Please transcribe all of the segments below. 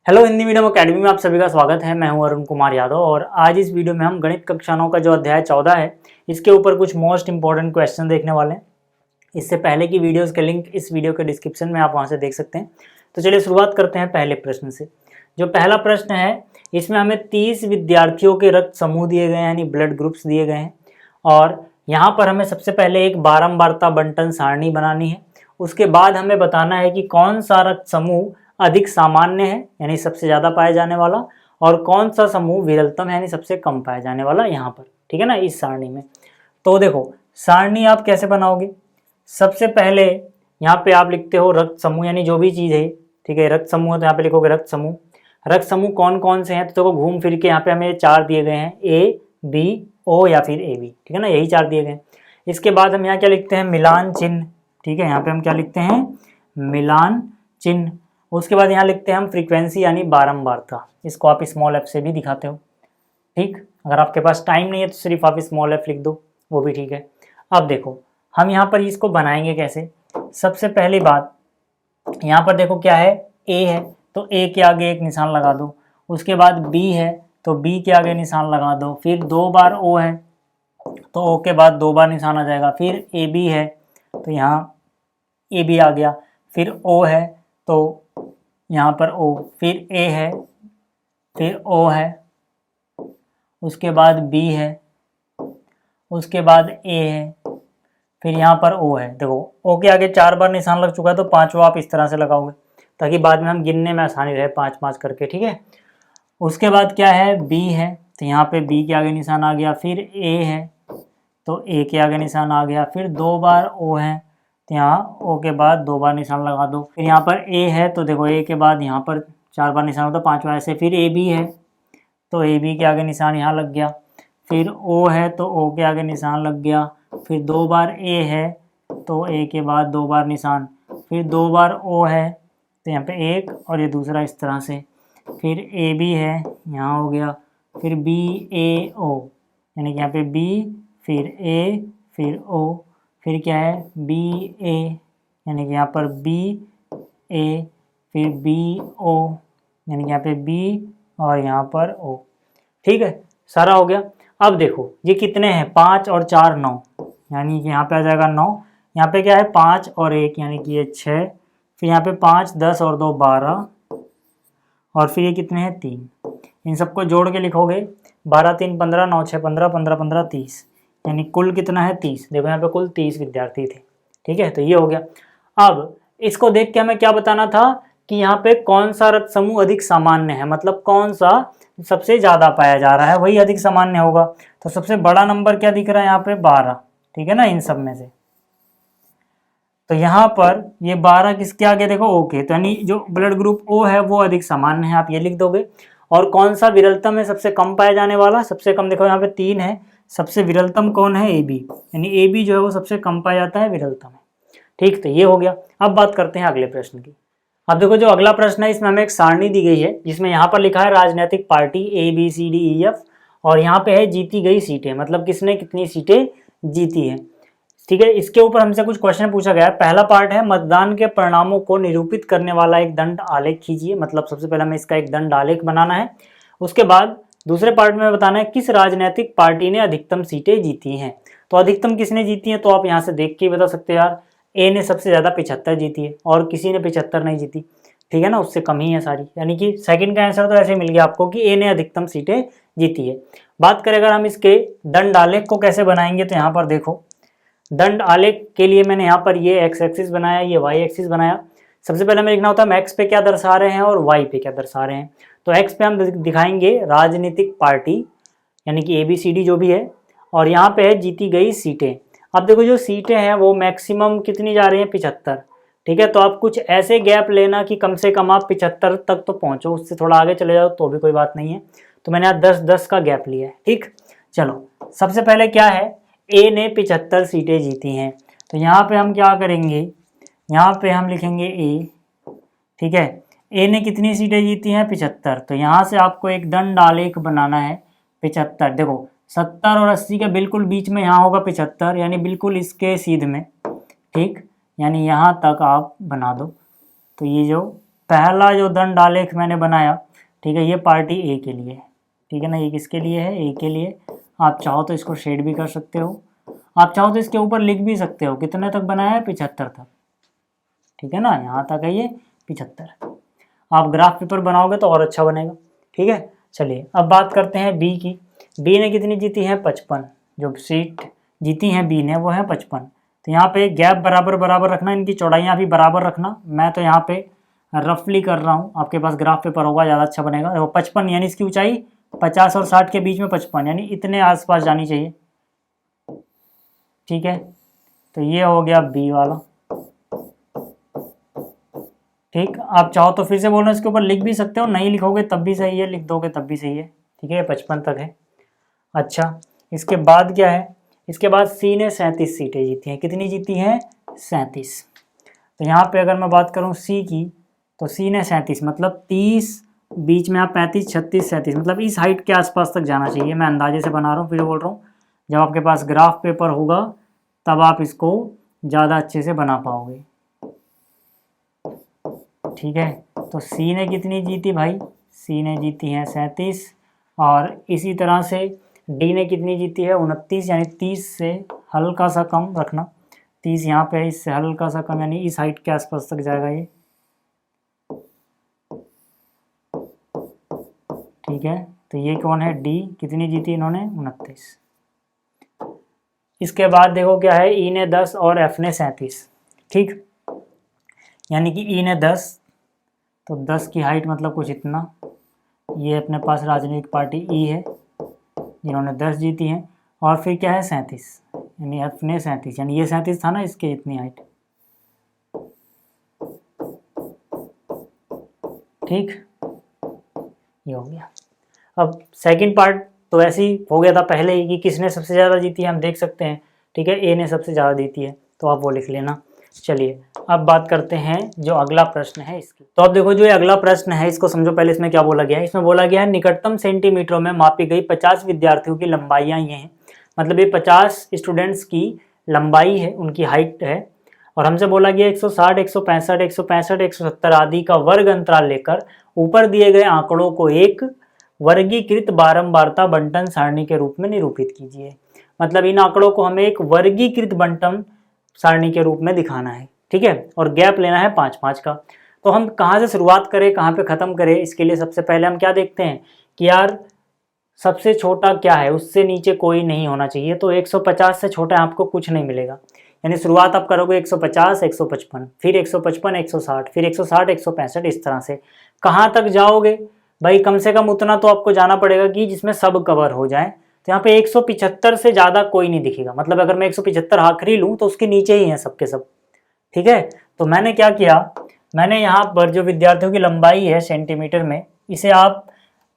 Hello Hindi medium academy में आप सभी का स्वागत है। मैं हूं अरुण कुमार यादव और आज इस वीडियो में हम गणित कक्षा 9 का जो अध्याय 14 है इसके ऊपर कुछ मोस्ट इंपॉर्टेंट क्वेश्चन देखने वाले हैं। इससे पहले की वीडियोस के लिंक इस वीडियो के डिस्क्रिप्शन में आप वहां से देख सकते हैं। तो चलिए शुरुआत करते हैं पहले प्रश्न से। जो पहला प्रश्न है इसमें हमें 30 विद्यार्थियों के रक्त समूह दिए गए हैं, यानी ब्लड ग्रुप्स दिए गए हैं और यहाँ पर हमें सबसे पहले एक बारंबारता बंटन सारणी बनानी है। उसके बाद हमें बताना है कि कौन सा रक्त समूह अधिक सामान्य है यानी सबसे ज़्यादा पाया जाने वाला, और कौन सा समूह विरलतम है यानी सबसे कम पाया जाने वाला यहाँ पर, ठीक है ना, इस सारणी में। तो देखो सारणी आप कैसे बनाओगे। सबसे पहले यहाँ पे आप लिखते हो रक्त समूह, यानी जो भी चीज़ है, ठीक है, रक्त समूह है तो यहाँ पे लिखोगे रक्त समूह। रक्त समूह कौन कौन से हैं तो देखो घूम फिर के यहाँ पे हमें 4 दिए गए हैं, ए बी ओ या फिर ए बी, ठीक है ना, यही 4 दिए गए हैं। इसके बाद हम यहाँ क्या लिखते हैं, मिलान चिन्ह, ठीक है, यहाँ पे हम क्या लिखते हैं, मिलान चिन्ह। उसके बाद यहाँ लिखते हैं हम फ्रीक्वेंसी यानी बारंबारता, इसको आप स्मॉल एफ से भी दिखाते हो, ठीक। अगर आपके पास टाइम नहीं है तो सिर्फ आप स्मॉल एफ लिख दो, वो भी ठीक है। अब देखो हम यहाँ पर इसको बनाएंगे कैसे। सबसे पहली बात यहाँ पर देखो क्या है, ए है तो ए के आगे एक निशान लगा दो। उसके बाद बी है तो बी के आगे निशान लगा दो। फिर 2 बार ओ है तो ओ के बाद 2 बार निशान आ जाएगा। फिर ए बी है तो यहाँ ए बी आ गया। फिर ओ है तो यहाँ पर ओ, फिर ए है, फिर ओ है, उसके बाद बी है, उसके बाद ए है, फिर यहाँ पर ओ है। देखो ओ के आगे 4 बार निशान लग चुका है तो 5वां आप इस तरह से लगाओगे ताकि बाद में हम गिनने में आसानी रहे, 5-5 करके, ठीक है। उसके बाद क्या है, बी है तो यहाँ पे बी के आगे निशान आ गया। फिर ए है तो ए के आगे निशान आ गया। फिर 2 बार ओ है तो यहाँ ओ के बाद 2 बार निशान लगा दो। फिर यहाँ पर ए है तो देखो ए के बाद यहाँ पर 4 बार निशान होता है, 5वां ऐसे। फिर ए बी है तो ए बी के आगे निशान यहाँ लग गया। फिर ओ है तो ओ के आगे निशान लग गया। फिर 2 बार ए है तो ए के बाद 2 बार निशान। फिर 2 बार ओ है तो यहाँ पे एक और ये दूसरा इस तरह से। फिर ए बी है, यहाँ हो गया। फिर बी ए ओ, यानी कि यहाँ पे बी, फिर ए, फिर ओ, फिर क्या है, बी ए, यानी कि यहाँ पर बी ए, फिर बी ओ, यानी कि यहाँ पे बी और यहाँ पर ओ, ठीक है, सारा हो गया। अब देखो ये कितने हैं, 5 और 4 9, यानी कि यहाँ पे आ जाएगा 9। यहाँ पे क्या है, 5 और 1 यानी कि ये 6। फिर यहाँ पे 5 10 और 2 12, और फिर ये कितने हैं, 3। इन सबको जोड़ के लिखोगे 12 3 15, 9 6 15, 15 15 30, यानी कुल कितना है, 30। देखो यहाँ पे कुल 30 विद्यार्थी थे, ठीक है। तो ये हो गया। अब इसको देख के हमें क्या बताना था कि यहाँ पे कौन सा रक्त समूह अधिक सामान्य है, मतलब कौन सा सबसे ज़्यादा पाया जा रहा है वही अधिक सामान्य होगा। तो सबसे बड़ा नंबर क्या दिख रहा है यहाँ पे, 12, ठीक है ना, इन सब में से। तो यहाँ पर ये 12 किसके आगे, देखो ओ के, तो यानी जो ब्लड ग्रुप ओ है वो अधिक सामान्य है, आप ये लिख दोगे। और कौन सा विरलतम है, सबसे कम पाया जाने वाला, सबसे कम देखो यहाँ पे 3 है, सबसे विरलतम कौन है, ए बी, यानी ए बी जो है वो सबसे कम पाया जाता है, विरलतम है, ठीक। तो ये हो गया। अब बात करते हैं अगले प्रश्न की। अब देखो जो अगला प्रश्न है इसमें हमें एक सारणी दी गई है जिसमें यहाँ पर लिखा है राजनीतिक party A B C D E F, और यहाँ पे है जीती गई सीटें, मतलब किसने कितनी सीटें जीती है, ठीक है। इसके ऊपर हमसे कुछ क्वेश्चन पूछा गया है। पहला पार्ट है मतदान के परिणामों को निरूपित करने वाला एक दंड आलेख खींचिए, मतलब सबसे पहले हमें इसका एक दंड आलेख बनाना है। उसके बाद दूसरे पार्ट में बताना है किस राजनीतिक पार्टी ने अधिकतम सीटें जीती हैं। तो अधिकतम किसने जीती है तो आप यहाँ से देख के बता सकते हो, यार ए ने सबसे ज़्यादा 75 जीती है और किसी ने 75 नहीं जीती, ठीक है ना, उससे कम ही है सारी, यानी कि सेकंड का आंसर तो ऐसे मिल गया आपको कि ए ने अधिकतम सीटें जीती है। बात करें अगर हम इसके दंड आलेख को कैसे बनाएंगे, तो यहाँ पर देखो दंड आलेख के लिए मैंने यहाँ पर ये एक्स एक्सिस बनाया, ये वाई एक्सिस बनाया। सबसे पहले हमें लिखना होता है हम एक्स पे क्या दर्शा रहे हैं और वाई पे क्या दर्शा रहे हैं। तो एक्स पे हम दिखाएंगे राजनीतिक पार्टी यानी कि ABCD जो भी है, और यहाँ पे है जीती गई सीटें। अब देखो जो सीटें हैं वो मैक्सिमम कितनी जा रही हैं, 75, ठीक है। तो आप कुछ ऐसे गैप लेना कि कम से कम आप 75 तक तो पहुँचो, उससे थोड़ा आगे चले जाओ तो भी कोई बात नहीं है। तो मैंने यहाँ 10-10 का गैप लिया है, ठीक। चलो सबसे पहले क्या है, ए ने 75 सीटें जीती हैं, तो यहाँ पे हम क्या करेंगे, यहाँ पे हम लिखेंगे ए, ठीक है। ए ने कितनी सीटें जीती हैं, 75। तो यहाँ से आपको एक दंड आलेख बनाना है 75। देखो 70 और 80 के बिल्कुल बीच में यहाँ होगा 75, यानी बिल्कुल इसके सीध में, ठीक, यानी यहाँ तक आप बना दो। तो ये जो पहला जो दंड आलेख मैंने बनाया, ठीक है, ये पार्टी ए के लिए, ठीक है ना, ये किसके लिए है, ए के लिए। आप चाहो तो इसको शेड भी कर सकते हो, आप चाहो तो इसके ऊपर लिख भी सकते हो कितने तक बनाया है, 75 तक, ठीक है ना, यहाँ तक है ये 75। आप ग्राफ पेपर बनाओगे तो और अच्छा बनेगा, ठीक है। चलिए अब बात करते हैं बी की। बी ने कितनी जीती है, 55। जो सीट जीती हैं बी ने वो है 55। तो यहाँ पे गैप बराबर बराबर रखना, इनकी चौड़ाइयाँ भी बराबर रखना। मैं तो यहाँ पे रफली कर रहा हूँ, आपके पास ग्राफ पेपर होगा ज़्यादा अच्छा बनेगा। देखो 55 यानी इसकी ऊंचाई 50 और 60 के बीच में 55, यानी इतने आसपास जानी चाहिए, ठीक है। तो ये हो गया बी वाला, ठीक। आप चाहो तो फिर से बोलना, इसके ऊपर लिख भी सकते हो, नहीं लिखोगे तब भी सही है, लिख दोगे तब भी सही है, ठीक है। 55 तक है। अच्छा, इसके बाद क्या है, इसके बाद सी ने 37 सीटें जीती हैं। कितनी जीती हैं, 37। तो यहाँ पे अगर मैं बात करूँ सी की, तो सी ने 37 मतलब 30, बीच में आप 35, 36, 37 मतलब इस हाइट के आसपास तक जाना चाहिए। मैं अंदाजे से बना रहा हूँ, फिर बोल रहा हूँ, जब आपके पास ग्राफ पेपर होगा तब आप इसको ज़्यादा अच्छे से बना पाओगे, ठीक है। तो सी ने कितनी जीती भाई, सी ने जीती हैं 37। और इसी तरह से डी ने कितनी जीती है, 29, यानी 30 से हल्का सा कम रखना, 30 यहाँ पे है, इससे हल्का सा कम, यानी इस हाइट के आसपास तक जाएगा ये, ठीक है। तो ये कौन है, डी, कितनी जीती इन्होंने, 29। इसके बाद देखो क्या है, ई ने 10 और एफ ने 37, ठीक। यानी कि ई ने 10, तो 10 की हाइट मतलब कुछ इतना, ये अपने पास राजनीतिक पार्टी ई है जिन्होंने 10 जीती हैं। और फिर क्या है 37, यानी एफ ने 37, यानी ये 37 था ना, इसके इतनी हाइट, ठीक, ये हो गया। अब सेकंड पार्ट तो ऐसे ही हो गया था पहले ही कि किसने सबसे ज़्यादा जीती है, हम देख सकते हैं, ठीक है, ए ने सबसे ज़्यादा जीती है, तो आप वो लिख लेना। चलिए अब बात करते हैं जो अगला प्रश्न है इसकी। तो अब देखो जो ये अगला प्रश्न है इसको समझो पहले, इसमें क्या बोला गया है। इसमें बोला गया है निकटतम सेंटीमीटरों में मापी गई 50 विद्यार्थियों की लंबाइयाँ ये हैं, मतलब ये 50 स्टूडेंट्स की लंबाई है, उनकी हाइट है। और हमसे बोला गया 160, 165, 165, 170 आदि का वर्ग अंतराल लेकर ऊपर दिए गए आंकड़ों को एक वर्गीकृत बारंबारता बंटन सारणी के रूप में निरूपित कीजिए। मतलब इन आंकड़ों को हमें एक वर्गीकृत बंटन सारणी के रूप में दिखाना है, ठीक है। और गैप लेना है 5-5 का। तो हम कहाँ से शुरुआत करें, कहाँ पे ख़त्म करें, इसके लिए सबसे पहले हम क्या देखते हैं कि यार सबसे छोटा क्या है, उससे नीचे कोई नहीं होना चाहिए। तो 150 से छोटा आपको कुछ नहीं मिलेगा, यानी शुरुआत आप करोगे 150, 155, फिर 155, 160, फिर 160, 165, इस तरह से कहाँ तक जाओगे भाई, कम से कम उतना तो आपको जाना पड़ेगा कि जिसमें सब कवर हो जाए। तो यहाँ पे 175 से ज़्यादा कोई नहीं दिखेगा, मतलब अगर मैं 175 आखिरी लूँ तो उसके नीचे ही हैं सबके सब, ठीक है। तो मैंने क्या किया, मैंने यहाँ पर जो विद्यार्थियों की लंबाई है सेंटीमीटर में, इसे आप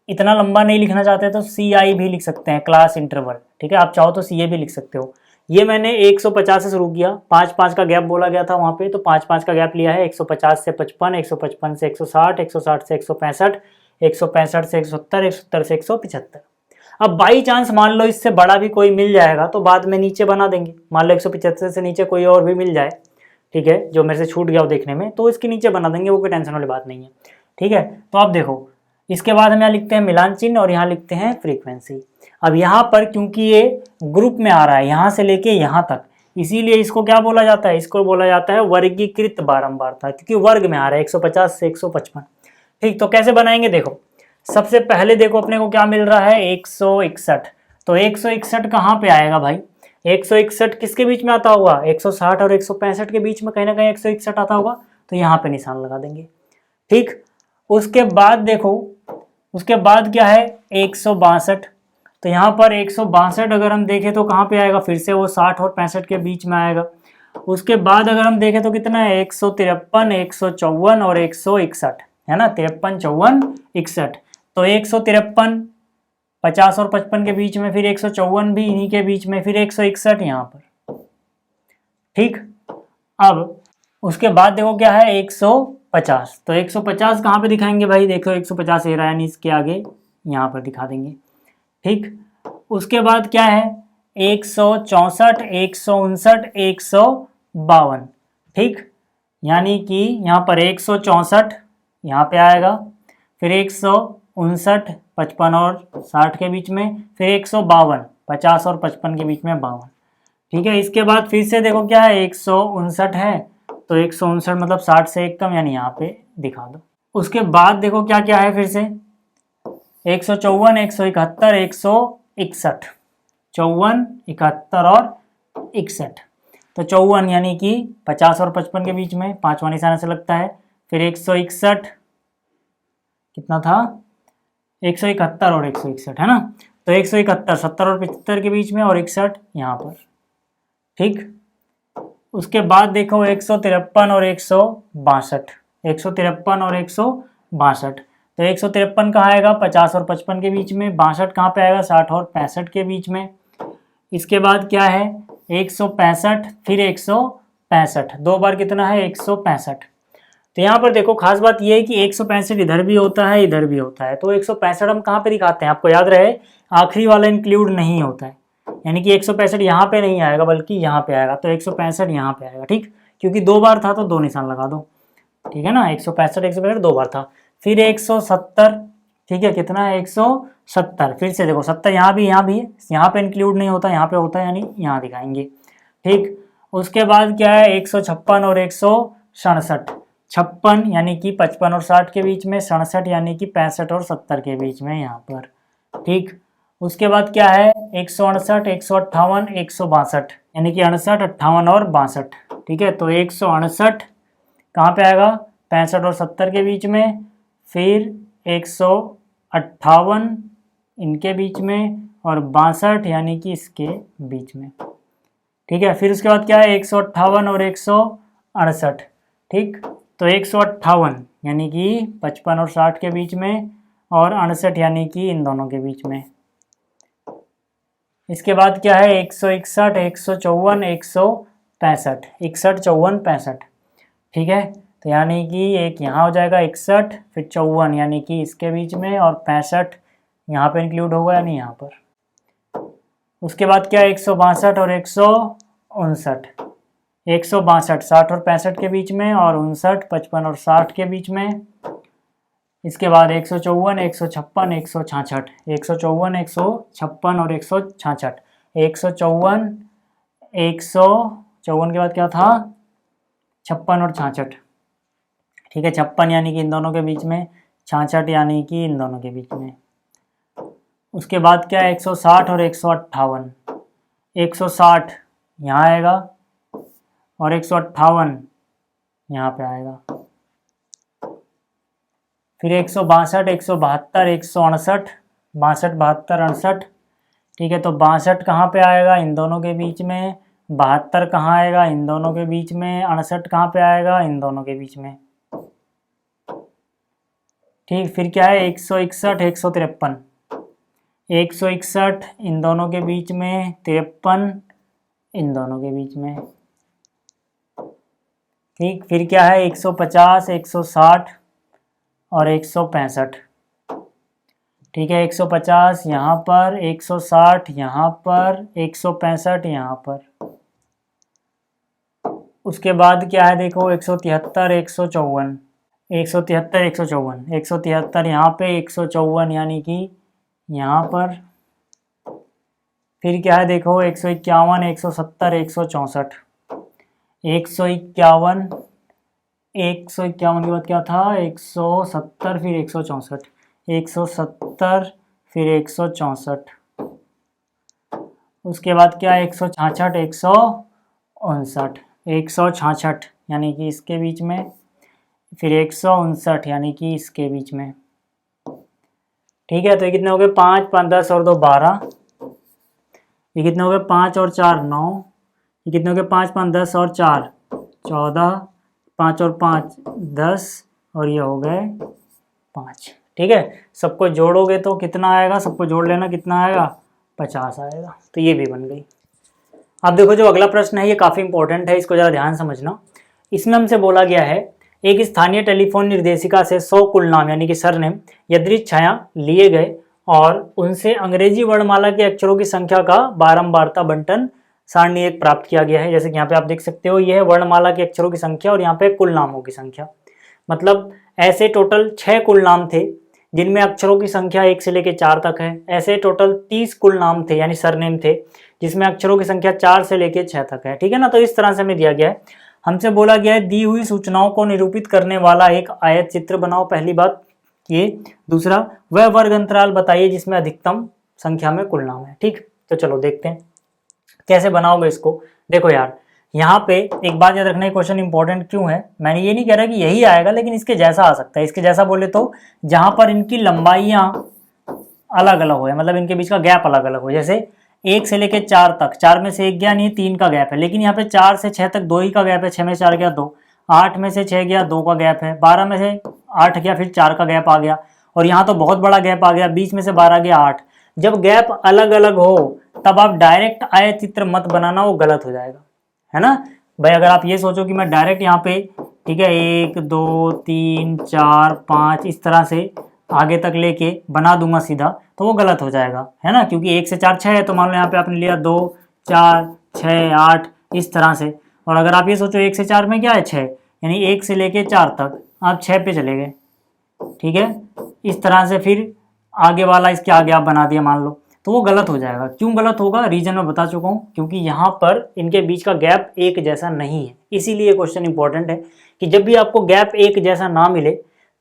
इतना लंबा नहीं लिखना चाहते तो CI भी लिख सकते हैं, क्लास इंटरवल, ठीक है। आप चाहो तो CA भी लिख सकते हो। ये मैंने 150 से शुरू किया, 5-5 का गैप बोला गया था वहाँ पे, तो 5-5 का गैप लिया है। 150 से 55, 155 से 160, 160 से 165, 165 से 170, 170 से 175। अब बाई चांस मान लो इससे बड़ा भी कोई मिल जाएगा तो बाद में नीचे बना देंगे। मान लो 175 से नीचे कोई और भी मिल जाए, ठीक है, जो मेरे से छूट गया हो देखने में, तो इसके नीचे बना देंगे, वो कोई टेंशन वाली बात नहीं है, ठीक है। तो आप देखो इसके बाद हम यहाँ लिखते हैं मिलान चिन्ह और यहाँ लिखते हैं फ्रीक्वेंसी। अब यहाँ पर क्योंकि ये ग्रुप में आ रहा है यहाँ से लेके यहाँ तक, इसीलिए इसको क्या बोला जाता है, इसको बोला जाता है वर्गीकृत बारंबारता, क्योंकि वर्ग में आ रहा है 150 से 155, ठीक। तो कैसे बनाएंगे, देखो सबसे पहले देखो अपने को क्या मिल रहा है, 161। तो 161 कहाँ पे आएगा भाई, 161 किसके बीच में आता होगा, 160 और 165 के बीच में कहीं ना कहीं 161 आता होगा, तो यहाँ पे निशान लगा देंगे, ठीक। उसके बाद देखो, उसके बाद क्या है 162। तो यहाँ पर 162 अगर हम देखें तो कहाँ पे आएगा, फिर से वो 60 और 65 के बीच में आएगा। उसके बाद अगर हम देखें तो कितना है, 153, 154 और 161, है ना, 53, 54, 61। तो 153 50 और 55 के बीच में, फिर 154 भी इन्हीं के बीच में, फिर 161 यहाँ पर, ठीक। अब उसके बाद देखो क्या है 150। तो 150 कहाँ पे दिखाएंगे भाई, देखो 150 ए रहा है, यानी इसके आगे यहाँ पर दिखा देंगे, ठीक। उसके बाद क्या है 164, 159, 152, ठीक। यानी कि यहाँ पर 164 यहाँ पे आएगा, फिर 159 55 और 60 के बीच में, फिर 152 50 और 55 के बीच में 52। ठीक है, इसके बाद फिर से देखो क्या है, 159 है तो 159 मतलब 60 से एक कम, यानी यहाँ पे दिखा दो। उसके बाद देखो क्या क्या है, फिर से 154 171 161, 54 71 और 61। तो 54 यानी कि 50 और 55 के बीच में, पांचवा निशान से लगता है। फिर 161 कितना था, 171 और 161 है ना, तो 171 70 और 75 के बीच में और 61 यहाँ पर। ठीक, उसके बाद देखो 153 और 162, 153 और 162। तो 153 कहाँ आएगा, 50 और 55 के बीच में। 62 कहाँ पे आएगा, 60 और 65 के बीच में। इसके बाद क्या है, 165 फिर 165, दो बार कितना है, 165। तो यहाँ पर देखो खास बात ये है कि 165 इधर भी होता है इधर भी होता है। तो 165 हम कहाँ पे दिखाते हैं, आपको याद रहे आखिरी वाला इंक्लूड नहीं होता है, यानी कि 165 यहाँ पे नहीं आएगा बल्कि यहाँ पे आएगा। तो 165 यहाँ पे आएगा। ठीक, क्योंकि दो बार था तो दो निशान लगा दो। ठीक है ना, 165 दो बार था। फिर 170, ठीक है, कितना है, 170। फिर से देखो 70 यहाँ भी है, यहाँ पे इंक्लूड नहीं होता, यहाँ पे होता है, यानी यहाँ दिखाएंगे। ठीक, उसके बाद क्या है, 156 और 167, 56 यानी कि 55 और 60 के बीच में, 67 यानी कि 65 और 70 के बीच में यहाँ पर। ठीक, उसके बाद क्या है, 168 158 162, यानी कि 68 58 और 62। ठीक है, तो 168 कहाँ पे आएगा, 65 और 70 के बीच में, फिर 158 इनके बीच में और 62 यानी कि इसके बीच में। ठीक है, फिर उसके बाद क्या है, 158 और 168। ठीक, तो 158 यानी कि 55 और 60 के बीच में और 68 यानी कि इन दोनों के बीच में। इसके बाद क्या है, 161 154 165, 61 54 65। ठीक है, तो यानी कि एक यहाँ हो जाएगा 61, फिर 54 यानी कि इसके बीच में और 65 यहाँ पे इंक्लूड होगा यानी यहाँ पर। उसके बाद क्या है, 162 और 159, 162 60 और 65 के बीच में और 59 55 और 60 के बीच में। इसके बाद 154 156 166, 154 156 और 166, 154 154 के बाद क्या था, 56 और 66। ठीक है, 56 यानी कि इन दोनों के बीच में, 66 यानी कि इन दोनों के बीच में। उसके बाद क्या है, 160 और 158, 160 यहाँ आएगा और 158 यहाँ पे आएगा। फिर 162 172 168, 62 72 68। ठीक है, तो 62 कहाँ पे आएगा, इन दोनों के बीच में। 72 कहाँ आएगा, इन दोनों के बीच में। 68 कहाँ पे आएगा, इन दोनों के बीच में। ठीक, फिर क्या है, 161 153, 161 इन दोनों के बीच में, 53 इन दोनों के बीच में। ठीक, फिर क्या है, 150 160 और 165। ठीक है, 150 यहाँ पर, 160 यहाँ पर, 165 यहाँ पर। उसके बाद क्या है, देखो 173 154, 173 154, 173 यहाँ पे, 154 यानी कि यहाँ पर। फिर क्या है, देखो 151 170 164, 151 151 के बाद क्या था, 170 फिर 164, 170 फिर 164। उसके बाद क्या है, 166 159, 166 यानी कि इसके बीच में, फिर 159 यानी कि इसके बीच में। ठीक है, तो ये कितने हो गए, 5 5 10 और 2 12। ये कितने हो गए, 5 और 4 9। ये कितने हो गए, 5 5 10 और 4 14, 5 और 5 10 और ये हो गए 5। ठीक है, सबको जोड़ोगे तो कितना आएगा, सबको जोड़ लेना, कितना आएगा, 50 आएगा। तो ये भी बन गई। अब देखो जो अगला प्रश्न है ये काफ़ी इंपॉर्टेंट है, इसको ज़रा ध्यान समझना। इसमें हमसे बोला गया है, एक स्थानीय टेलीफोन निर्देशिका से 100 कुल नाम यानी कि सरनेम यदृच्छया लिए गए और उनसे अंग्रेजी वर्णमाला के अक्षरों की संख्या का बारंबारता बंटन सारणी एक प्राप्त किया गया है। जैसे कि यहाँ पे आप देख सकते हो, ये है वर्णमाला के अक्षरों की संख्या और यहाँ पे कुल नामों की संख्या। मतलब ऐसे टोटल 6 कुल नाम थे जिनमें अक्षरों की संख्या 1 से लेकर 4 तक है। ऐसे टोटल 30 कुल नाम थे यानी सरनेम थे जिसमें अक्षरों की संख्या 4 से लेकर 6 तक है। ठीक है ना। तो इस तरह से हमें दिया गया है, हमसे बोला गया है दी हुई सूचनाओं को निरूपित करने वाला एक आयत चित्र बनाओ। पहली बात ये। दूसरा, वह वर्ग अंतराल बताइए जिसमें अधिकतम संख्या में कुल नाम है। ठीक, तो चलो देखते हैं कैसे बनाओगे इसको। देखो यार, यहाँ पे एक बात याद रखना, है क्वेश्चन इंपॉर्टेंट क्यों है, मैंने ये नहीं कह रहा कि यही आएगा, लेकिन इसके जैसा आ सकता है। इसके जैसा बोले तो जहां पर इनकी लंबाइयां अलग अलग हो, मतलब इनके बीच का गैप अलग अलग हो। जैसे 1 से लेकर 4 तक, 4 में से 1 गया नहीं, 3 का गैप है, लेकिन यहाँ पे 4 से 6 तक 2 ही का गैप है। 6 में से 4 गया 2, 8 में से 6 गया 2 का गैप है, 12 में से 8 गया फिर 4 का गैप आ गया, और यहाँ तो बहुत बड़ा गैप आ गया, 20 में से 12 गया 8। जब गैप अलग अलग हो तब आप डायरेक्ट आयत चित्र मत बनाना, वो गलत हो जाएगा, है ना भाई। अगर आप ये सोचो कि मैं डायरेक्ट यहाँ पे, ठीक है, 1 2 3 4 5 इस तरह से आगे तक लेके बना दूंगा सीधा, तो वो गलत हो जाएगा, है ना। क्योंकि 1 से 4 6 है, तो मान लो यहाँ पे आपने लिया 2 4 6 8 इस तरह से। और अगर आप ये सोचो 1 से 4 में क्या है 6, यानी 1 से लेके 4 तक आप 6 पे चले गए। ठीक है, इस तरह से फिर आगे वाला इसके आगे आप बना दिया मान लो, तो वो गलत हो जाएगा। क्यों गलत होगा, रीजन मैं बता चुका हूँ, क्योंकि यहाँ पर इनके बीच का गैप एक जैसा नहीं है। इसीलिए क्वेश्चन इंपॉर्टेंट है कि जब भी आपको गैप एक जैसा ना मिले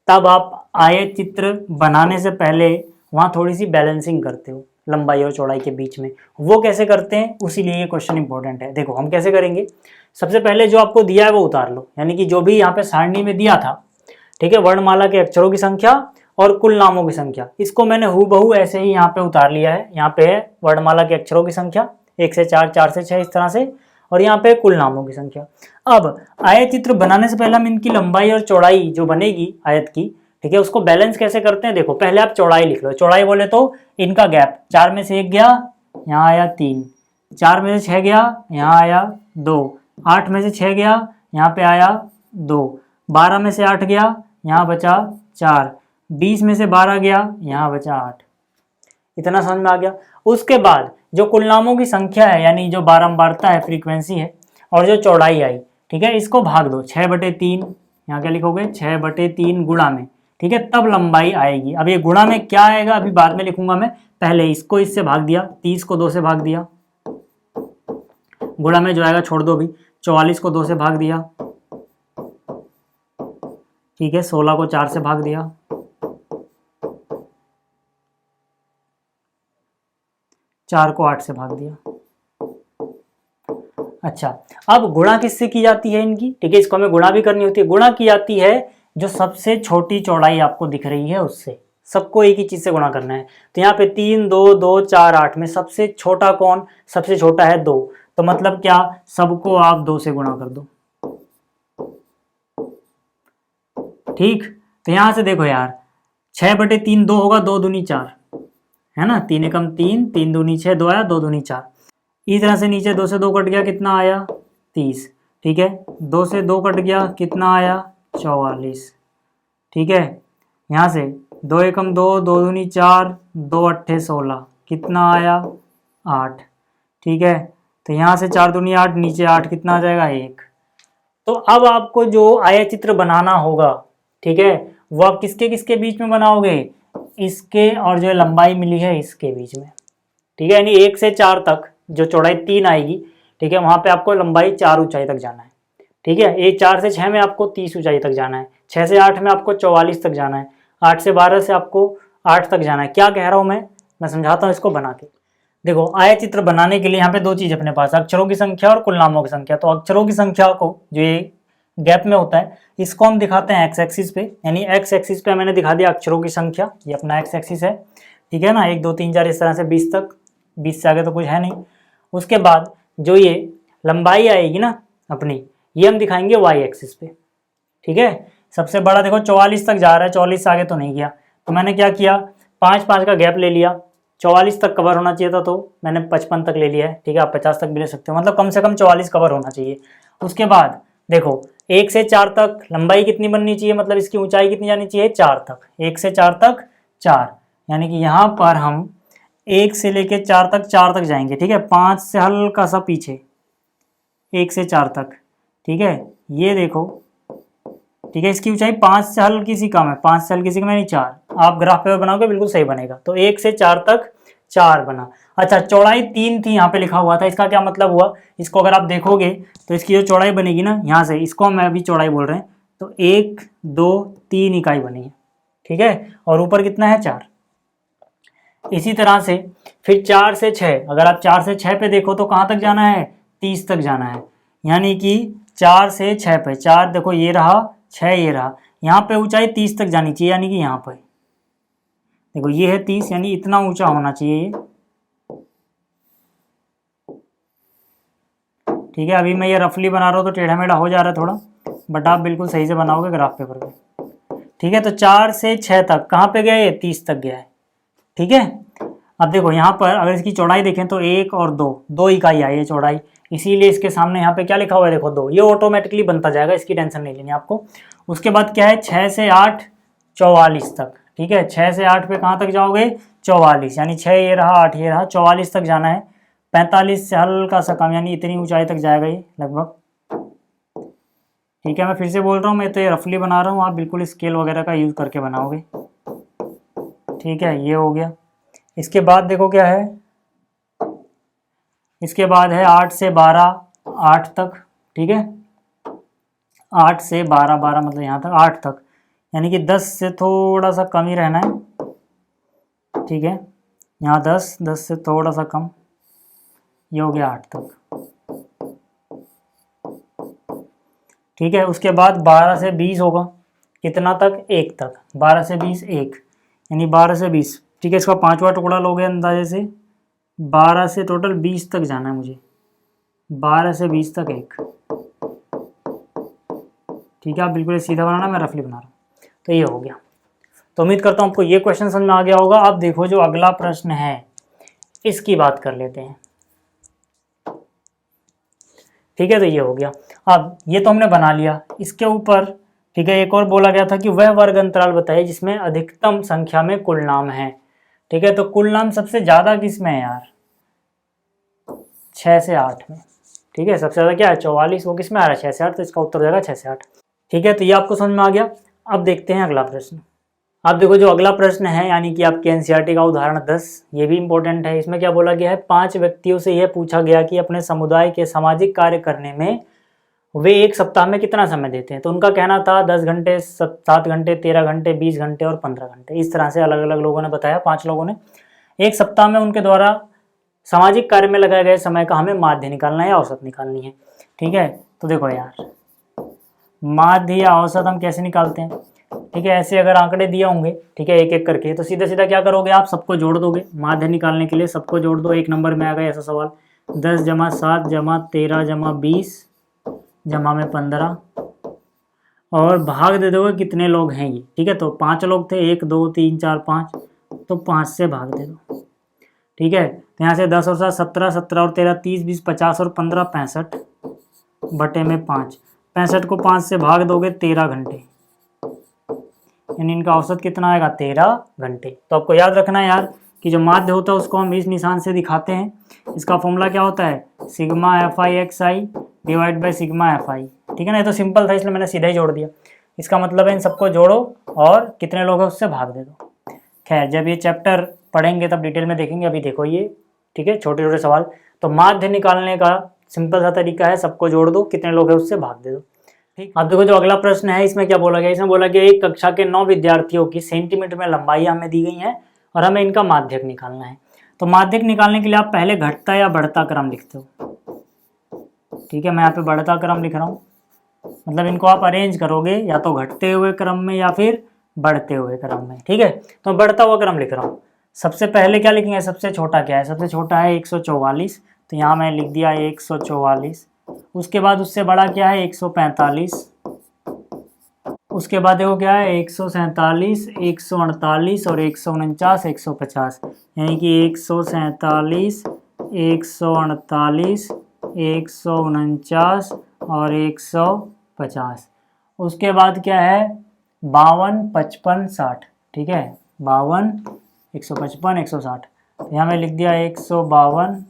तब आप आयत चित्र बनाने से पहले वहाँ थोड़ी सी बैलेंसिंग करते हो लंबाई और चौड़ाई के बीच में। वो कैसे करते हैं, उसीलिए ये क्वेश्चन इंपॉर्टेंट है। देखो हम कैसे करेंगे, सबसे पहले जो आपको दिया है वो उतार लो, यानी कि जो भी यहाँ पे सारणी में दिया था, ठीक है, वर्णमाला के अक्षरों की संख्या और कुल नामों की संख्या, इसको मैंने हूबहू ऐसे ही यहाँ पे उतार लिया है। यहाँ पे है वर्णमाला के अक्षरों की संख्या 1 से 4 4 से 6 इस तरह से, और यहाँ पे कुल नामों की संख्या। अब आयत चित्र बनाने से पहले हम इनकी लंबाई और चौड़ाई जो बनेगी आयत की, ठीक है, उसको बैलेंस कैसे करते हैं। देखो पहले आप चौड़ाई लिख लो। चौड़ाई बोले तो इनका गैप 4 में से 1 गया, यहाँ आया 3, 4 में से 6 गया, यहाँ आया 2, 8 में से 6 गया, यहाँ पे आया 2, 12 में से 8 गया, यहाँ बचा 4, 20 में से 12 गया, यहाँ बचा 8। इतना समझ में आ गया। उसके बाद जो कुल नामों की संख्या है, यानी जो बारंबारता है, फ्रीक्वेंसी है, और जो चौड़ाई आई, ठीक है, इसको भाग दो 6/3। यहाँ क्या लिखोगे 6/3 गुणा में, ठीक है, तब लंबाई आएगी। अब ये गुणा में क्या आएगा अभी बाद में लिखूंगा मैं, पहले इसको इससे भाग दिया, 30 को 2 से भाग दिया, गुणा में जो आएगा छोड़ दो अभी, 44 को 2 से भाग दिया, ठीक है, 16 को 4 से भाग दिया, 4 को 8 से भाग दिया। अच्छा, अब गुणा किससे की जाती है इनकी, ठीक है, इसको हमें गुणा भी करनी होती है। गुणा की जाती है जो सबसे छोटी चौड़ाई आपको दिख रही है उससे, सबको एक ही चीज से गुणा करना है। तो यहाँ पे 3 2 2 4 8 में सबसे छोटा कौन, सबसे छोटा है 2, तो मतलब क्या, सबको आप 2 से गुणा कर दो। ठीक, तो यहां से देखो यार 6/3 2 होगा, 2 दूनी 4, है ना, 3 एकम 3, 3 दूनी 6, 2 आया, 2 दूनी 4। इस तरह से नीचे 2 से 2 कट गया, कितना आया 30, ठीक है, 2 से 2 कट गया, कितना आया 44, ठीक है, यहाँ से 2 एकम 2, 2 दूनी 4, 2 अट्ठे 16, कितना आया 8, ठीक है, तो यहाँ से 4 दूनी 8, नीचे 8, कितना आ जाएगा 1। तो अब आपको जो आयत चित्र बनाना होगा, ठीक है, वो आप किसके किसके बीच में बनाओगे, इसके और जो लंबाई मिली है इसके बीच में, ठीक है, यानी 1 से 4 तक जो चौड़ाई 3 आएगी, ठीक है, वहां पे आपको लंबाई 4 ऊंचाई तक जाना है, ठीक है। ये 4 से 6 में आपको 30 ऊंचाई तक जाना है, 6 से 8 में आपको 44 तक जाना है, 8 से 12 से आपको 8 तक जाना है। क्या कह रहा हूं मैं समझाता हूं इसको बना के। देखो आयत चित्र बनाने के लिए यहाँ पे 2 चीज अपने पास, अक्षरों की संख्या और कुल नामों की संख्या। तो अक्षरों की संख्या को जो ये गैप में होता है, इसको हम दिखाते हैं एक्स एक्सिस पे, यानी एक्स एक्सिस पे मैंने दिखा दिया अक्षरों की संख्या, ये अपना एक्स एक्सिस है, ठीक है ना, 1 2 3 4 इस तरह से 20 तक, 20 से आगे तो कुछ है नहीं। उसके बाद जो ये लंबाई आएगी ना अपनी, ये हम दिखाएंगे वाई एक्सिस पे, ठीक है। सबसे बड़ा देखो 44 तक जा रहा है, 44 से आगे तो नहीं गया, तो मैंने क्या किया 5 का गैप ले लिया, 44 तक कवर होना चाहिए था तो मैंने 55 तक ले लिया है, ठीक है, आप 50 तक भी ले सकते हो, मतलब कम से कम 44 कवर होना चाहिए। उसके बाद देखो 1 से 4 तक लंबाई कितनी बननी चाहिए, मतलब इसकी ऊंचाई कितनी जानी चाहिए 4 तक, 1 से 4 तक 4, यानी कि यहाँ पर हम 1 से लेके 4 तक जाएंगे, ठीक है, 5 से हल्का सा पीछे 1 से 4 तक, ठीक है, ये देखो, ठीक है। इसकी ऊंचाई 5 से हल्की सी कम है, 5 से हल्की सी कम यानी 4। आप ग्राफ पेपर बनाओगे बिल्कुल सही बनेगा। तो 1 से 4 तक 4 बना। अच्छा, चौड़ाई 3 थी यहाँ पे लिखा हुआ था, इसका क्या मतलब हुआ? इसको अगर आप देखोगे तो इसकी जो चौड़ाई बनेगी ना यहाँ से, इसको हम अभी चौड़ाई बोल रहे हैं, तो 1 2 3 इकाई बनी है, ठीक है। और ऊपर कितना है? 4। इसी तरह से फिर 4 से 6, अगर आप 4 से 6 पे देखो तो कहाँ तक जाना है? 30 तक जाना है। यानी कि 4 से 6 पे, 4 देखो ये रहा, 6 ये रहा, यहाँ पे ऊंचाई 30 तक जानी चाहिए, यानी कि यहाँ पे देखो ये है 30, यानी इतना ऊंचा होना चाहिए ये, ठीक है। अभी मैं ये रफली बना रहा हूँ तो टेढ़ा मेढ़ा हो जा रहा है थोड़ा, बट आप बिल्कुल सही से बनाओगे ग्राफ पेपर पे, ठीक है। तो 4 से 6 तक कहाँ पे गया? ये 30 तक गया है, ठीक है। अब देखो यहाँ पर अगर इसकी चौड़ाई देखें तो 1 और 2 इकाई आई है चौड़ाई, इसीलिए इसके सामने यहाँ पे क्या लिखा हुआ है? देखो 2, ये ऑटोमेटिकली बनता जाएगा, इसकी टेंशन नहीं लेनी आपको। उसके बाद क्या है? 6 से 8 44 तक, ठीक है। 6 से 8 पे कहाँ तक जाओगे? 44, यानी 6 ये रहा, 8 ये रहा, 44 तक जाना है। 45 से हल्का सा कम, यानी इतनी ऊंचाई तक जाएगा ये लगभग, ठीक है। मैं फिर से बोल रहा हूँ, मैं तो ये रफली बना रहा हूँ, आप बिल्कुल स्केल वगैरह का यूज़ करके बनाओगे, ठीक है। ये हो गया। इसके बाद देखो क्या है, इसके बाद है 8 से 12, 8 तक, ठीक है। 8 से 12, 12 मतलब यहाँ तक, 8 तक, यानी कि 10 से थोड़ा सा कम ही रहना है, ठीक है। यहाँ 10, 10 से थोड़ा सा कम, ये हो गया 8 तक, ठीक है। उसके बाद 12 से 20 होगा, कितना तक? 1 तक, 12 से 20 1, यानी 12 से 20, ठीक है। इसका 5वां टुकड़ा लोगे अंदाजे से, 12 से टोटल 20 तक जाना है मुझे, 12 से 20 तक 1, ठीक है। आप बिल्कुल सीधा बनाना, मैं रफली बना रहा हूँ। तो ये हो गया। तो उम्मीद करता हूँ आपको ये क्वेश्चन समझ में आ गया होगा। अब देखो जो अगला प्रश्न है इसकी बात कर लेते हैं, ठीक है। तो ये हो गया। अब ये तो हमने बना लिया, इसके ऊपर, ठीक है, एक और बोला गया था कि वह वर्ग अंतराल बताइए जिसमें अधिकतम संख्या में कुल नाम है, ठीक है। तो कुल नाम सबसे ज्यादा किस में है यार? 6 से 8 में, ठीक है। सबसे ज्यादा क्या है? 44, वो किस में आ रहा है? 6 से 8, तो इसका उत्तर हो जाएगा 6 से 8, ठीक है। तो ये आपको समझ में आ गया। अब देखते हैं अगला प्रश्न। आप देखो जो अगला प्रश्न है, यानी कि आपके एनसीईआरटी का उदाहरण 10, ये भी इंपॉर्टेंट है। इसमें क्या बोला गया है? 5 व्यक्तियों से यह पूछा गया कि अपने समुदाय के सामाजिक कार्य करने में वे एक सप्ताह में कितना समय देते हैं। तो उनका कहना था 10 घंटे, 7 घंटे, 13 घंटे, 20 घंटे और 15 घंटे। इस तरह से अलग अलग लोगों ने बताया, 5 लोगों ने। एक सप्ताह में उनके द्वारा सामाजिक कार्य में लगाए गए समय का हमें माध्य निकालना है या औसत निकालनी है, ठीक है। तो देखो यार, माध्य या औसत हम कैसे निकालते हैं, ठीक है। ऐसे अगर आंकड़े दिए होंगे, ठीक है, एक एक करके, तो सीधा सीधा क्या करोगे आप? सबको जोड़ दोगे। माध्य निकालने के लिए सबको जोड़ दो, 1 नंबर में आ गया ऐसा सवाल। 10 जमा 7 जमा 13 जमा 20 जमा में 15, और भाग दे दोगे कितने लोग हैं ये, ठीक है। तो 5 लोग थे, 1 2 3 4 5, तो 5 से भाग दे दो, ठीक है। तो यहाँ से 10 और 7 17, 17 और 13 30 20 50 और 15 65 बटे में 5, 65 को 5 से भाग दोगे 13 घंटे, यानी इनका औसत कितना आएगा? 13 घंटे। तो आपको याद रखना है यार कि जो माध्य होता है उसको हम इस निशान से दिखाते हैं। इसका फॉर्मूला क्या होता है? Sigma F I x I divide by sigma F I, ठीक है ना। ये तो सिंपल था इसलिए मैंने सीधा ही जोड़ दिया। इसका मतलब है इन सबको जोड़ो और कितने लोग हैं उससे भाग दे दो। खैर जब ये चैप्टर पढ़ेंगे तब डिटेल में देखेंगे, अभी देखो ये, ठीक है, छोटे छोटे सवाल। तो माध्य निकालने का सिंपल सा तरीका है, सबको जोड़ दो, कितने लोग हैं उससे भाग दे दो, ठीक। अब देखो जो अगला प्रश्न है इसमें क्या बोला गया? इसमें बोला गया एक कक्षा के 9 विद्यार्थियों की सेंटीमीटर में लंबाई हमें दी गई है और हमें इनका माध्यक निकालना है। तो माध्यक निकालने के लिए आप पहले घटता या बढ़ता क्रम लिखते हो, ठीक है। मैं यहाँ पे बढ़ता क्रम लिख रहा हूँ, मतलब इनको आप अरेंज करोगे या तो घटते हुए क्रम में या फिर बढ़ते हुए क्रम में, ठीक है। तो बढ़ता हुआ क्रम लिख रहा हूँ। सबसे पहले क्या लिखेंगे? सबसे छोटा क्या है? सबसे छोटा है 144, तो यहाँ मैं लिख दिया 144। उसके बाद उससे बड़ा क्या है? 145। उसके बाद देखो क्या है? 147, 148 और 149, 150, यानी कि 147, 148, 149 और 150। उसके बाद क्या है? 52, 55, 60, ठीक है। 52, 155, 160, यहाँ मैं लिख दिया 152,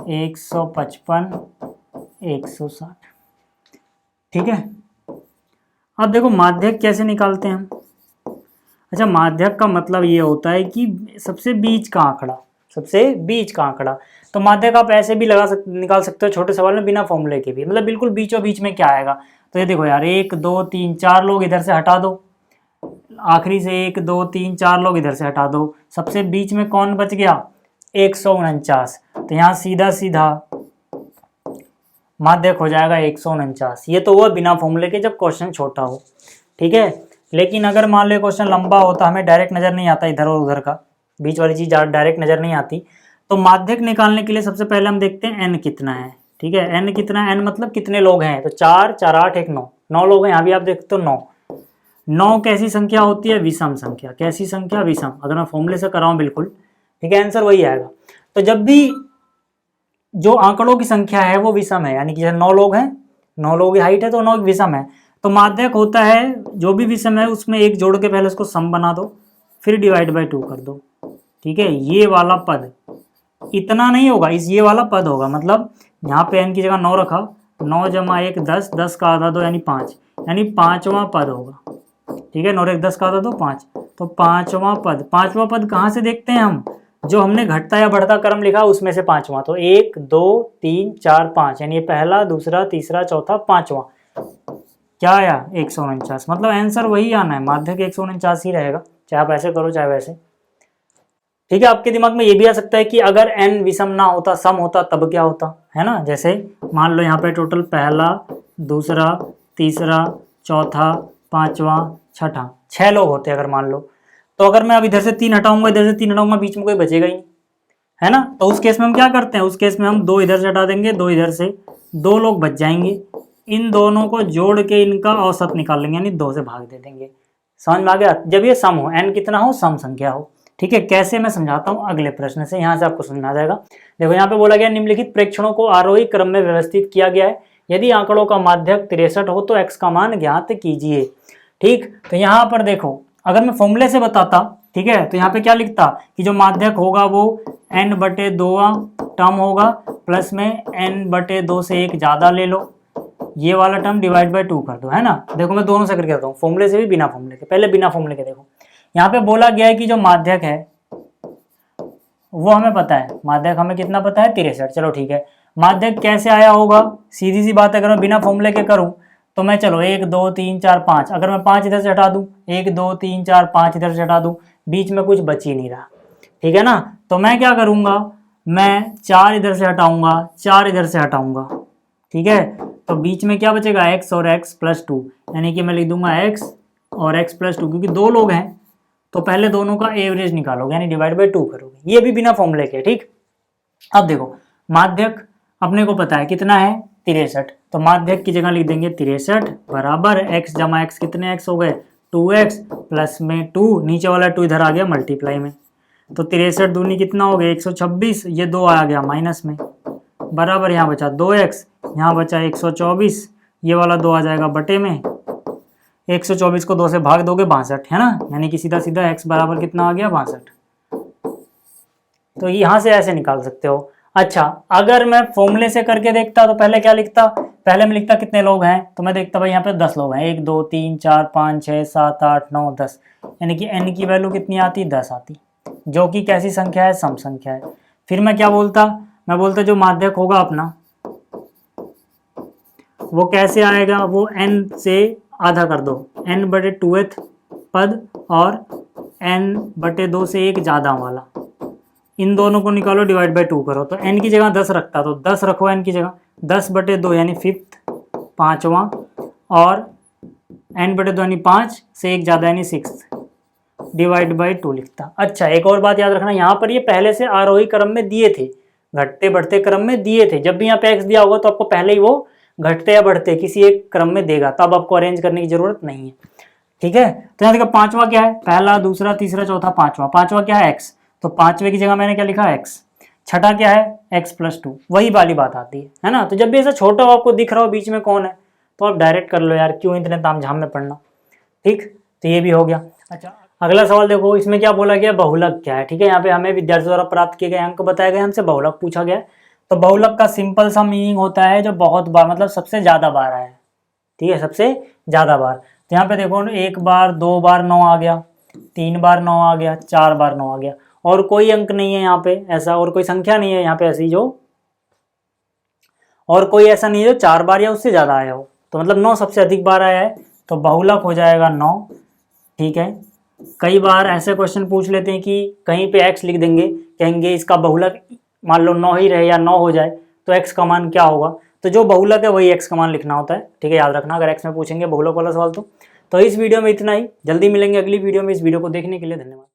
155, 160, ठीक है। अब देखो माध्यक कैसे निकालते हैं हम। अच्छा, माध्यक का मतलब ये होता है कि सबसे बीच का आंकड़ा, सबसे बीच का आंकड़ा। तो माध्यक आप ऐसे भी निकाल सकते हो छोटे सवाल में बिना फॉर्मूले के भी, मतलब बिल्कुल बीचों बीच में क्या आएगा। तो ये देखो यार, 1 2 3 4 लोग इधर से हटा दो, आखिरी से 1 2 3 4 लोग इधर से हटा दो, सबसे बीच में कौन बच गया, 149। तो यहाँ सीधा सीधा माध्यक हो जाएगा 149। ये तो हुआ बिना फॉर्मूले के जब क्वेश्चन छोटा हो, ठीक है। लेकिन अगर मान लो क्वेश्चन लंबा होता, हमें डायरेक्ट नज़र नहीं आता इधर और उधर का, बीच वाली चीज़ डायरेक्ट नज़र नहीं आती, तो माध्यक निकालने के लिए सबसे पहले हम देखते हैं एन कितना है, ठीक है। एन कितना है, एन मतलब कितने लोग हैं, तो 4 4 8 1 9, 9 लोग हैं। यहाँ भी आप देखते हो 9। 9 कैसी संख्या होती है, विषम संख्या। कैसी संख्या, विषम। अगर मैं फॉर्मूले से कराऊँ बिल्कुल, ठीक है, आंसर वही आएगा। तो जब भी जो आंकड़ों की संख्या है वो विषम है, यानी कि जैसे 9 लोग हैं, 9 लोगों की हाइट है तो 9 विषम है, तो माध्यक होता है जो भी विषम है उसमें एक जोड़ के पहले उसको सम बना दो, फिर डिवाइड बाय 2 कर दो, ठीक है। ये वाला पद इतना नहीं होगा, इस ये वाला पद होगा, मतलब यहाँ पे n की जगह 9 रखा, 9 जमा 1 10, 10 का आधा 2 यानी 5, यानी पांचवा पद होगा, ठीक है। 9 1 10 का आधा 2 5, तो पांचवा पद। पांचवा पद कहाँ से देखते हैं हम, जो हमने घटता या बढ़ता क्रम लिखा उसमें से पांचवा, तो 1 2 3 4 5, यानी पहला दूसरा तीसरा चौथा पांचवा, क्या आया 149। मतलब आंसर वही आना है, माध्यक 149 ही रहेगा, चाहे आप ऐसे करो चाहे वैसे, ठीक है। आपके दिमाग में ये भी आ सकता है कि अगर n विषम ना होता, सम होता, तब क्या होता, है ना। जैसे मान लो यहाँ पे टोटल पहला दूसरा तीसरा चौथा पांचवा छठा 6 लोग होते अगर मान लो, तो अगर मैं अब इधर से 3 हटाऊंगा, इधर से 3 हटाऊंगा, बीच में कोई बचेगा ही नहीं, है ना। तो उस केस में हम क्या करते हैं, उस केस में हम 2 इधर से हटा देंगे, 2 इधर से, 2 लोग बच जाएंगे, इन दोनों को जोड़ के इनका औसत निकाल लेंगे, यानी 2 से भाग दे देंगे। समझ में आ गया, जब ये सम हो, n कितना हो, सम संख्या हो, ठीक है। कैसे, मैं समझाता हूँ अगले प्रश्न से, यहाँ से आपको समझ में आ जाएगा। देखो यहाँ पे बोला गया निम्नलिखित प्रेक्षणों को आरोही क्रम में व्यवस्थित किया गया है, यदि आंकड़ों का माध्यक 63 हो तो x का मान ज्ञात कीजिए, ठीक। तो यहाँ पर देखो, अगर मैं फॉर्मूले से बताता, ठीक है, तो यहाँ पे क्या लिखता कि जो माध्यक होगा वो n/2 टर्म होगा, प्लस में n/2 से एक ज्यादा ले लो, ये वाला टर्म डिवाइड बाय 2 कर दो, है ना। देखो मैं दोनों से करके बताऊँ, फॉर्मूले से भी बिना फॉर्मूले के। पहले बिना फॉर्मूले के देखो, यहाँ पे बोला गया है कि जो माध्यक है वो हमें पता है, माध्यक हमें कितना पता है, 63। चलो ठीक है, माध्यक कैसे आया होगा, सीधी सी बात है, अगर मैं बिना फॉर्मूले के करूँ तो मैं चलो 1 2 3 4 5, अगर मैं 5 इधर से हटा दूँ, 1 2 3 4 5 इधर से हटा दूँ, बीच में कुछ बच ही नहीं रहा, ठीक है ना। तो मैं क्या करूँगा, मैं 4 इधर से हटाऊँगा, 4 इधर से हटाऊँगा, ठीक है। तो बीच में क्या बचेगा, x और x + 2, यानी कि मैं लिख दूंगा x और x + 2, क्योंकि 2 लोग हैं तो पहले दोनों का एवरेज निकालोगे, यानी डिवाइड बाय 2 करोगे, ये भी बिना फॉर्मूले के, ठीक। अब देखो माध्यक अपने को पता है कितना है, 63, तो माध्यक की जगह लिख देंगे 63 बराबर x जमा x, कितने x हो गए, 2x प्लस में 2, नीचे वाला 2 इधर आ गया मल्टीप्लाई में, तो 63 दूनी कितना हो गया 126, ये 2 आ गया माइनस में, बराबर यहाँ बचा 2x, यहाँ बचा 124, ये वाला 2 आ जाएगा बटे में, 124 को 2 से भाग दोगे 62, है ना, यानी कि सीधा सीधा x बराबर कितना आ गया 62। तो यहाँ से ऐसे निकाल सकते हो। अच्छा, अगर मैं फॉर्मूले से करके देखता तो पहले क्या लिखता, पहले मैं लिखता कितने लोग हैं, तो मैं देखता भाई यहाँ पे 10 लोग हैं, 1 2 3 4 5 6 7 8 9 10, यानी कि n की वैल्यू कितनी आती, 10 आती, जो कि कैसी संख्या है, सम संख्या है। फिर मैं क्या बोलता, मैं बोलता जो माध्यक होगा अपना वो कैसे आएगा, वो n से आधा कर दो, n/2th पद और n/2 से एक ज़्यादा वाला, इन दोनों को निकालो डिवाइड बाय 2 करो, तो n की जगह 10 रखता, तो 10 रखो n की जगह, 10/2 यानी 5th, पाँचवा, और n/2 यानी 5 से एक ज़्यादा यानी 6th, डिवाइड बाय 2 लिखता। अच्छा, एक और बात याद रखना, यहाँ पर ये पहले से आरोही क्रम में दिए थे, घटते बढ़ते क्रम में दिए थे, जब भी यहाँ पे x दिया होगा तो आपको पहले ही वो घटते या बढ़ते किसी एक क्रम में देगा, तब आपको अरेंज करने की जरूरत नहीं है, ठीक है। तो यहाँ देखो पांचवा क्या है, पहला दूसरा तीसरा चौथा पांचवा, पांचवा क्या है x, तो पांचवे की जगह मैंने क्या लिखा x, छठा क्या है x + 2, वही वाली बात आती है ना। तो जब भी ऐसा छोटा हो आपको दिख रहा हो बीच में कौन है, तो आप डायरेक्ट कर लो यार, क्यों इतने तामझाम में पढ़ना, ठीक। तो ये भी हो गया। अच्छा, अगला सवाल देखो, इसमें क्या बोला गया, बहुलक क्या है, ठीक है। यहाँ पे हमें विद्यार्थी द्वारा प्राप्त किए गए अंक बताए गए, हमसे बहुलक पूछा गया। तो बहुलक का सिंपल सा मीनिंग होता है जो बहुत बार, मतलब सबसे ज्यादा बार आया है, ठीक है, सबसे ज्यादा बार। तो यहाँ पे देखो 1 बार 2 बार 9 आ गया, 3 बार 9 आ गया, 4 बार 9 आ गया, और कोई अंक नहीं है यहाँ पे ऐसा, और कोई संख्या नहीं है यहाँ पे ऐसी जो, और कोई ऐसा नहीं है जो 4 बार या उससे ज़्यादा आया हो। तो मतलब 9 सबसे अधिक बार आया है, तो बहुलक हो जाएगा 9। ठीक है, कई बार ऐसे क्वेश्चन पूछ लेते हैं कि कहीं पे x लिख देंगे, कहेंगे इसका बहुलक मान लो 9 ही रहे या 9 हो जाए तो x का मान क्या होगा, तो जो बहुलक है वही x का मान लिखना होता है। ठीक है, याद रखना अगर x में पूछेंगे बहुलक वाला सवाल तो इस वीडियो में इतना ही। जल्दी मिलेंगे अगली वीडियो में। इस वीडियो को देखने के लिए धन्यवाद।